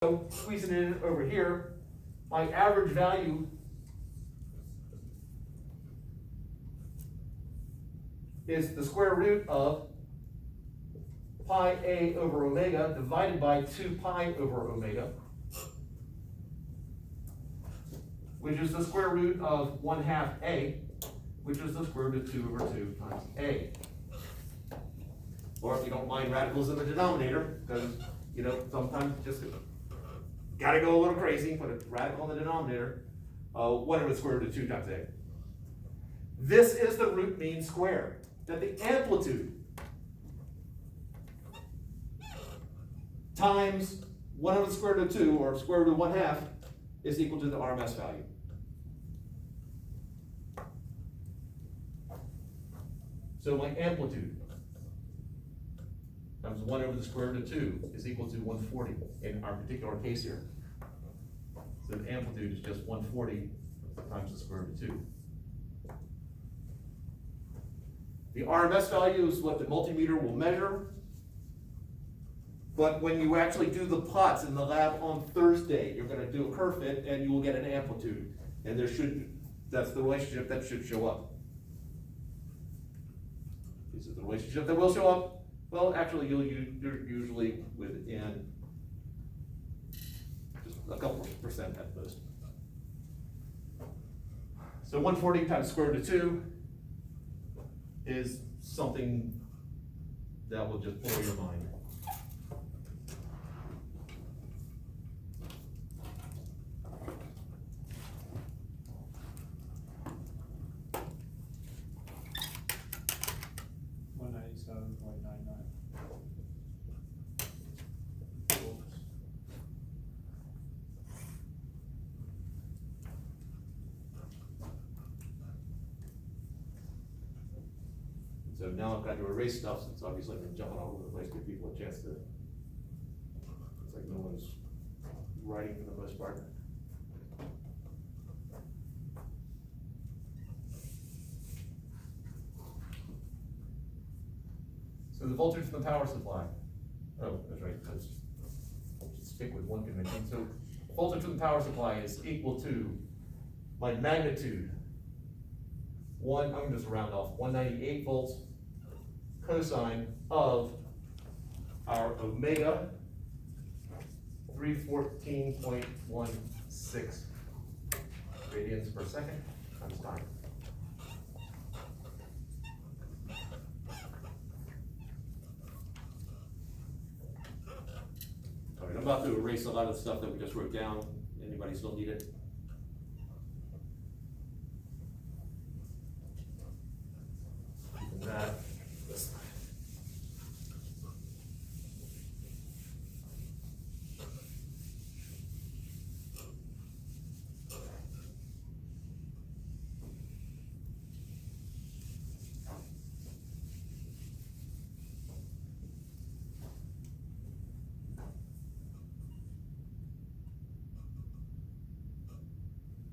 So squeezing it in over here, my average value is the square root of pi a over omega divided by 2 pi over omega, which is the square root of 1/2 a, which is the square root of 2 over 2 times a. Or if you don't mind radicals in the denominator, because, you know, sometimes you just gotta go a little crazy, put a radical in the denominator, whatever the square root of 2 times a. This is the root mean square, that the amplitude times 1 over the square root of 2, or square root of 1/2, is equal to the RMS value. So my amplitude times 1 over the square root of 2 is equal to 140 in our particular case here. So the amplitude is just 140 times the square root of 2. The RMS value is what the multimeter will measure. But when you actually do the plots in the lab on Thursday, you're going to do a curve fit and you will get an amplitude. And that's the relationship that should show up. Is it the relationship that will show up? Well, actually, you're usually within just a couple percent at most. So 140 times square root of 2 is something that will just blow your mind. So now I've got to erase stuff, since obviously I've been jumping all over the place, give people a chance to, it's like no one's writing for the most part. So the voltage from the power supply, oh, that's right, let's stick with one convention. So voltage from the power supply is equal to my magnitude, I'm gonna just round off, 198 volts cosine of our omega 314.16 radians per second times time. All right, I'm about to erase a lot of the stuff that we just wrote down. Anybody still need it? That.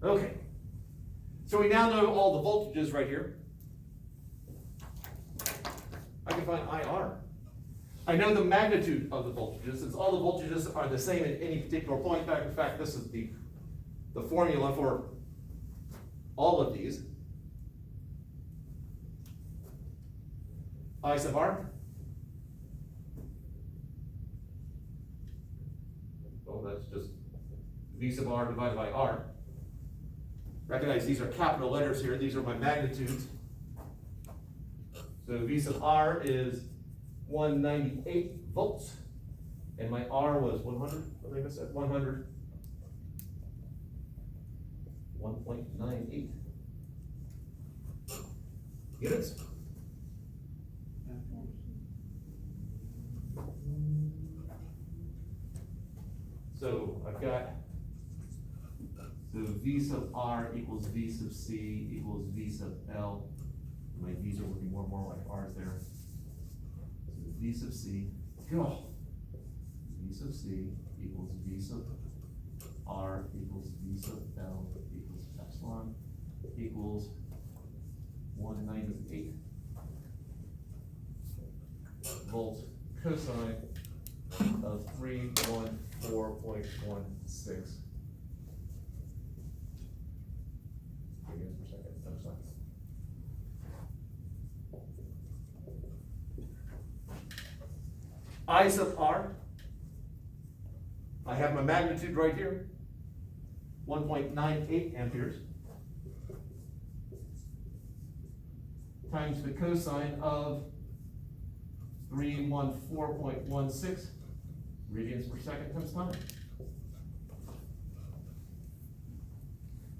Okay, so we now know all the voltages right here. I can find IR. I know the magnitude of the voltages, since all the voltages are the same at any particular point. In fact, this is the formula for all of these. I sub R. Well, that's just V sub R divided by R. Recognize these are capital letters here. These are my magnitudes. So V sub R is 198 volts, and my R was 100, I think I said 100, 1.98 units. So I've got, so V sub R equals V sub C equals V sub L. My V's are looking more and more like R's there. So V sub C, V sub C equals V sub R equals V sub L equals epsilon equals 198 volts cosine of 314.16 radians per second times time. I sub r, I have my magnitude right here, 1.98 amperes, times the cosine of 314.16 radians per second times time.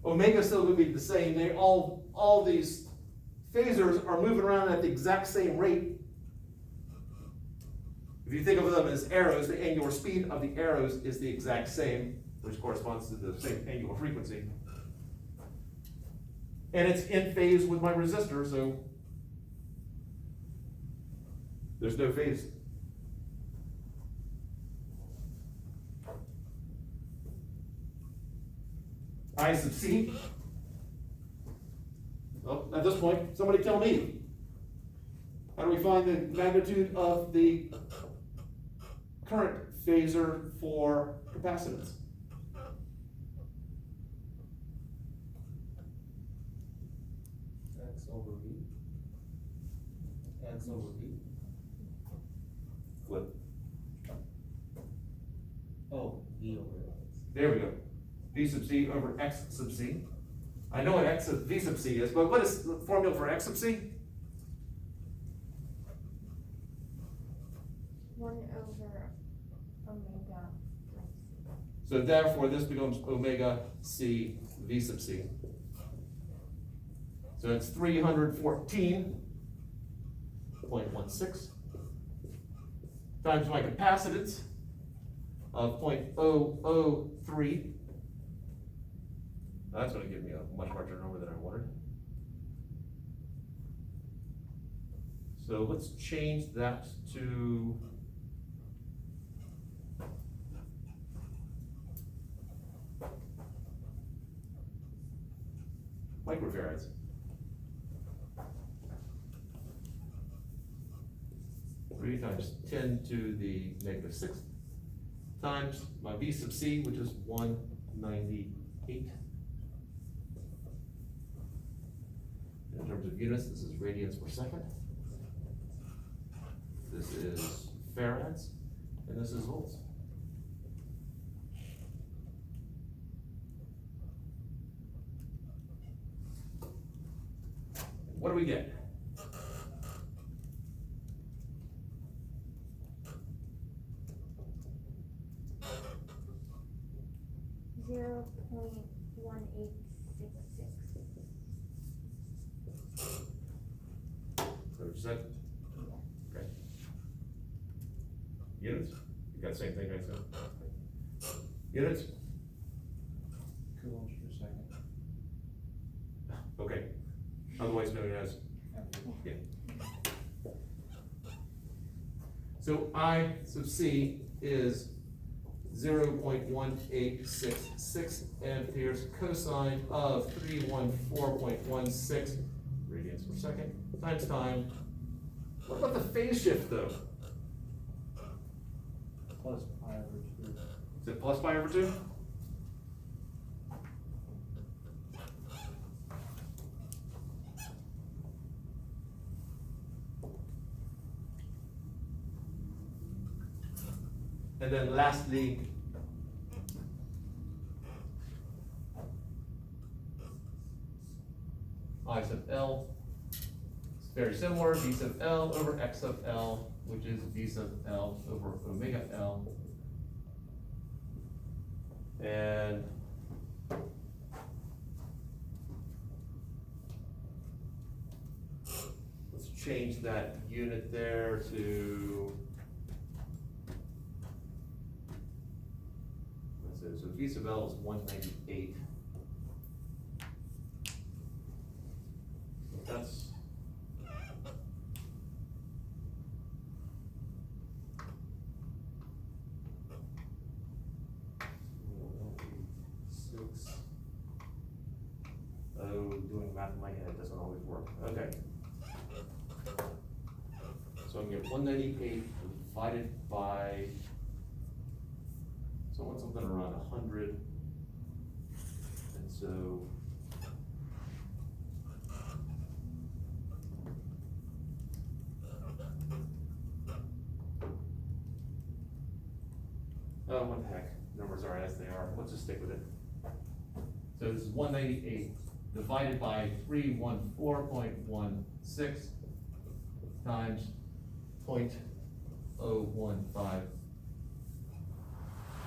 Omega still will be the same. They all these phasors are moving around at the exact same rate. If you think of them as arrows, the angular speed of the arrows is the exact same, which corresponds to the same angular frequency. And it's in phase with my resistor, so there's no phase. I sub C. Well, at this point, somebody tell me. How do we find the magnitude of the current phasor for capacitance? X over V. X over V. Flip. Oh, V over X. There we go. V sub C over X sub C. I know what V sub C is, but what is the formula for X sub C? 1 over omega. So therefore, this becomes omega C V sub C. So it's 314.16 times my capacitance of 0.003. That's going to give me a much larger number than I wanted. So let's change that to microfarads. Three times 10 to the negative sixth times my V sub C, which is 198. In terms of units, this is radians per second. This is farads, and this is volts. What do we get? So just that? Okay. Units? You got the same thing, right? So units? Coulombs per second. Okay. Otherwise known as, yeah. So I sub C is 0.1866 amperes cosine of 314.16 radians per second times time. What about the phase shift though? Plus pi over 2. Is it plus pi over 2? And then lastly, I sub L, it's very similar, V sub L over X sub L, which is V sub L over omega L. And let's change that unit there to, so V sub L is 198. So that's doing math in my head doesn't always work. Okay. So I'm going to get 198 divided by, So once I'm gonna run 100, and so. Oh, what the heck, numbers are as they are, let's just stick with it. So this is 198 divided by 314.16 times 0.015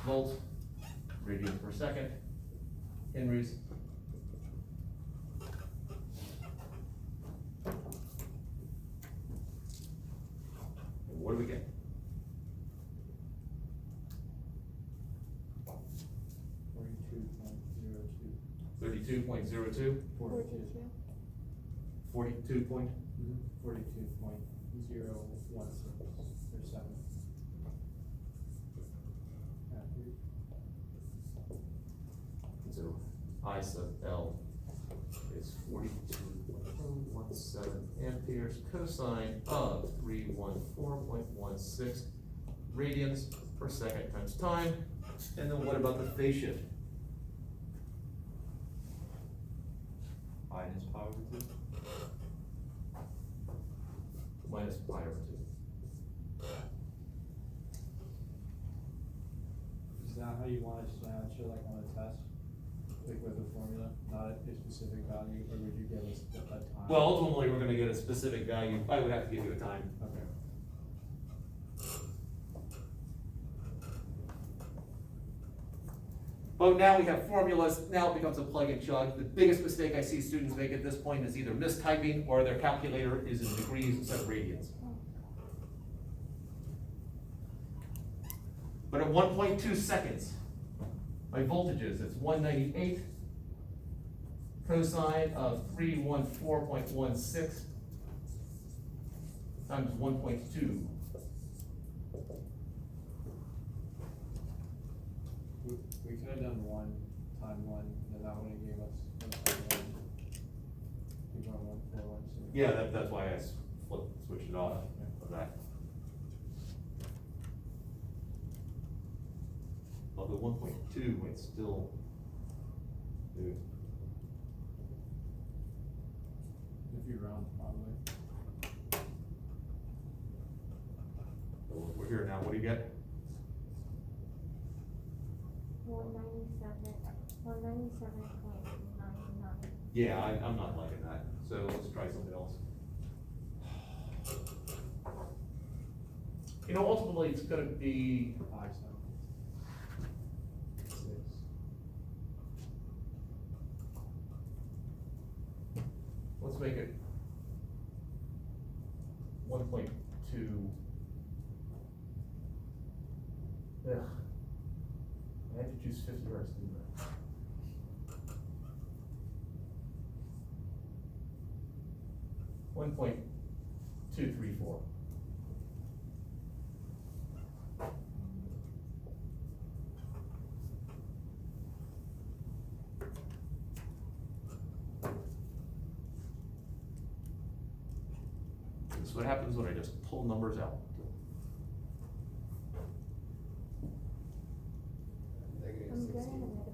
volts, radians per second, henries. And what do we get? 42.02. 32.02? 42. 42 point? 42.016 or 7. So I sub L is 42.017 amperes cosine of 314.16 radians per second times time. And then what about the phase shift? Minus pi over 2. Minus pi over 2. Is that how you want it to answer, like on a test? Like with a formula, not a specific value, or would you give us a time? Well, ultimately, we're gonna get a specific value. I would have to give you a time. Okay. But now we have formulas, now it becomes a plug and chug. The biggest mistake I see students make at this point is either mistyping or their calculator is in degrees instead of radians. But at 1.2 seconds, my voltages, it's 198 cosine of 314.16 times 1.2. We could have done 1 time 1, and that would have gave us 1 time 1. We got 1 4 1 6. Yeah, that's why I switched it off of that. Although 1.2 might still do it. If you round, probably. So we're here now, what do you get? 197.99. Yeah, I'm not liking that, so let's try something else. You know, ultimately, it's gonna be, Pi 7. 6. let's make it 1.2. Ugh. I had to choose 50 hertz, didn't I? .234. This is what happens when I just pull numbers out. I'm good at negative.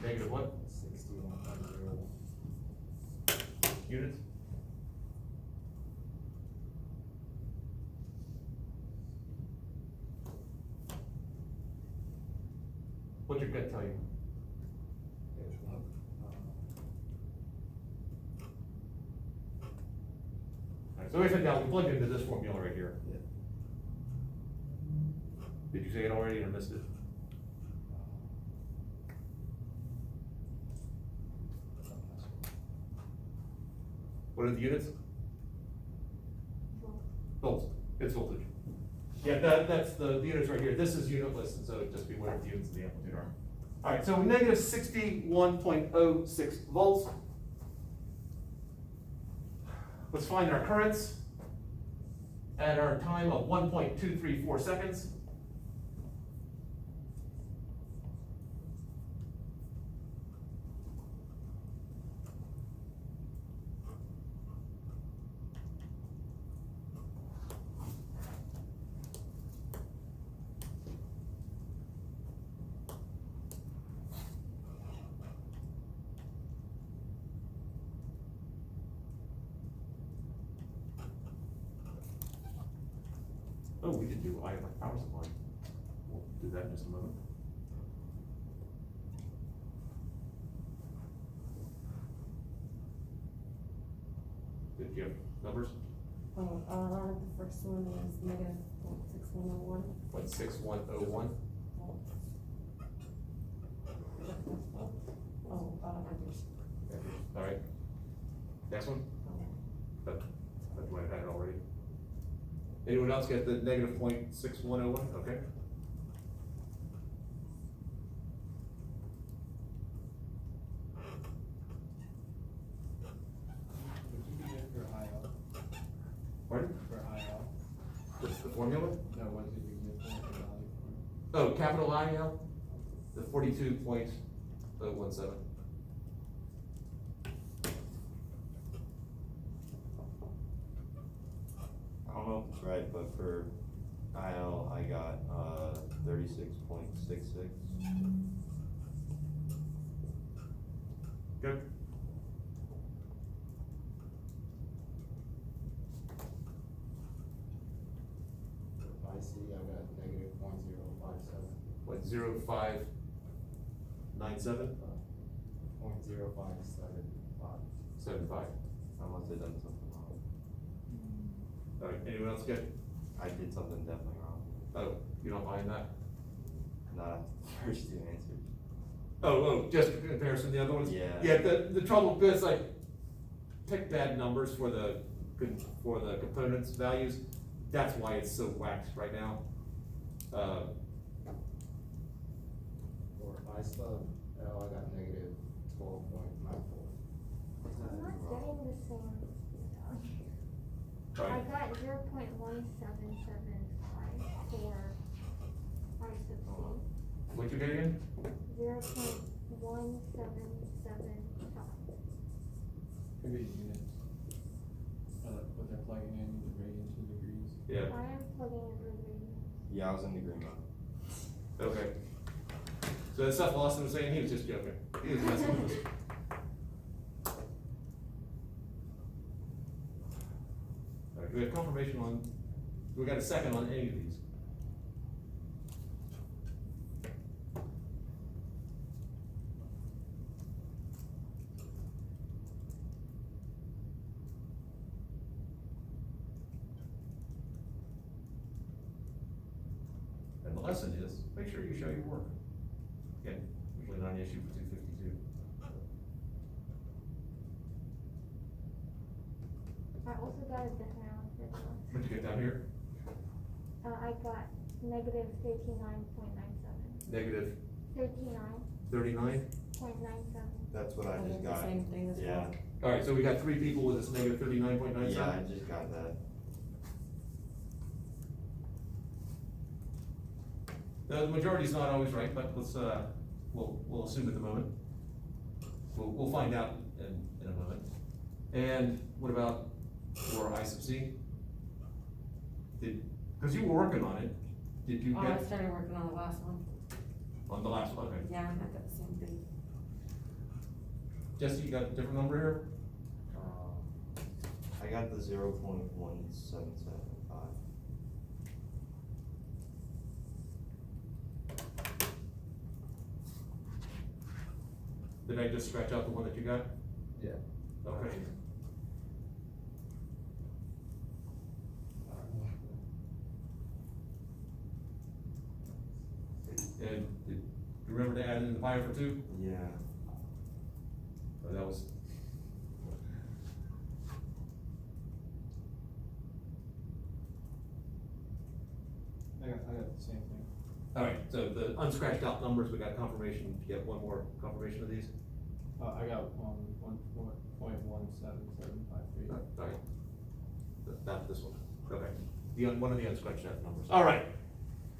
Negative what? 61.0. Units? What's your gut tell you? Alright, so we said now we plugged into this formula right here. Yeah. Did you say it already or missed it? What are the units? Volts. It's voltage. Yeah, that's the units right here. This is unitless, and so it'd just be whatever the units of the amplitude are. All right, so negative 61.06 volts. Let's find our currents at our time of 1.234 seconds. we did do power supply. We'll do that in just a moment. Did you have numbers? Oh, the first one is negative 0.6101. 0.6101. Oh, others. All right. Next one? That might have had it already. Anyone else get the negative 0.6101? Okay. Would you get for IL? Pardon? For IL? What's the formula? No, what did you get for value Oh, capital IL? The 42.017. I don't know if it's right, but for IL, I got 36.66. Good. I see, I got negative 0.057. 0.0597? 0.0575. 75. I must have done something wrong. All right, anyone else get? I did something definitely wrong. Oh, you don't mind that? Not after the first two answers. Oh, just in comparison to the other ones? Yeah. Yeah, the trouble is like, pick bad numbers for the components values. That's why it's so whacked right now. For I stub, L, I got negative 12.94. I'm not getting the same down here. I Right. got 0.1775 for I sub C. What you get again? 0.1775. Could be units. What they're plugging in, the radians to degrees. Yeah, I am plugging in radians. Yeah, I was in the green one. okay. So that stuff Lawson was saying, he was just joking. He was messing with us. All right, do we have confirmation on, we got a second on any of these? And the lesson is, make sure you show your work. Again, usually not an issue for 252. I also got a different one for this one. What'd you get down here? I got negative 39.97. Negative 39.97. 39? That's what I I just did the got. same thing as Yeah. well. All right, so we got three people with this negative 39.97? Yeah, I just got that. The majority's not always right, but let's, we'll assume at the moment. We'll find out in a moment. And what about for I sub C? Because you were working on it, did you Oh, I get, started working on the last one. on the last one, okay. Yeah, I got the same thing. Jesse, you got a different number here? I got the 0.1775. Did I just scratch out the one that you got? Yeah. Okay. And did you remember to add in the pi for 2? Yeah. Or that was, I got the same thing. all right, so the unscratched out numbers, we got confirmation, you get one more confirmation of these? I got 1.17753. All right. Not this one, okay. One of the unscratched out numbers. All right.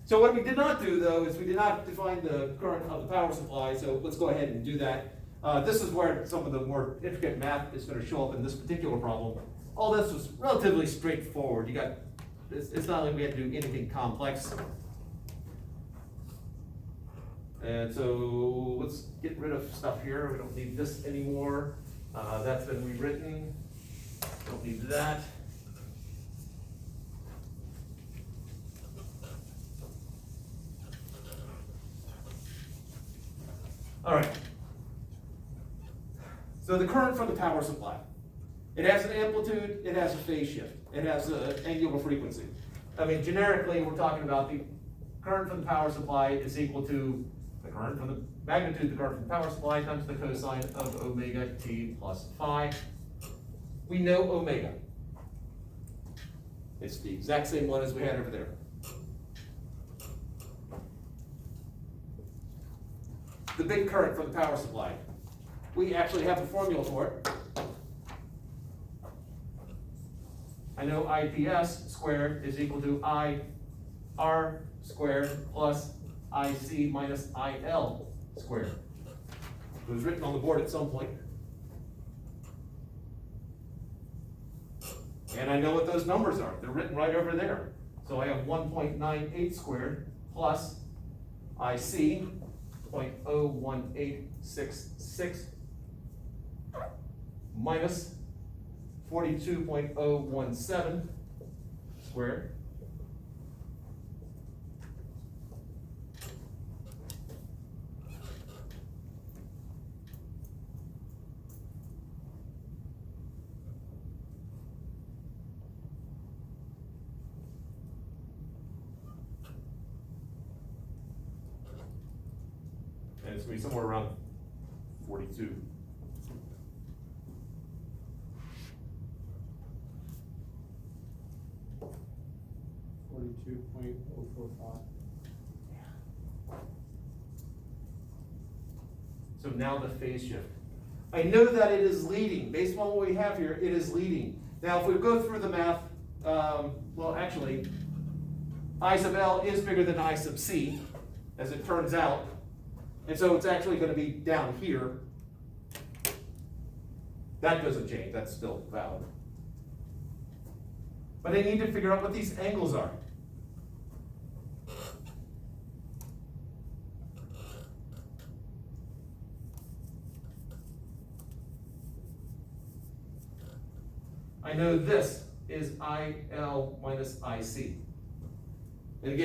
So what we did not do though, is we did not define the current of the power supply, so let's go ahead and do that. This is where some of the more intricate math is gonna show up in this particular problem. All this was relatively straightforward. You got, it's not like we had to do anything complex. And so let's get rid of stuff here. We don't need this anymore. That's been rewritten. Don't need that. All right. So the current from the power supply. It has an amplitude, it has a phase shift, it has an angular frequency. I mean, generically, we're talking about the current from the power supply is equal to the current from the magnitude of the current from the power supply times the cosine of omega t plus phi. We know omega. It's the exact same one as we had over there. The big current from the power supply. We actually have a formula for it. I know IPS squared is equal to IR squared plus IC minus IL squared. It was written on the board at some point. And I know what those numbers are. They're written right over there. So I have 1.98 squared plus IC 0.01866 minus 42.017 squared and it's going to be somewhere around 42. $42.045. So now the phase shift. I know that it is leading. Based on what we have here, it is leading. Now, if we go through the math, well, actually, I sub L is bigger than I sub C, as it turns out. And so it's actually going to be down here. That doesn't change. That's still valid. But I need to figure out what these angles are. I know this is IL minus IC.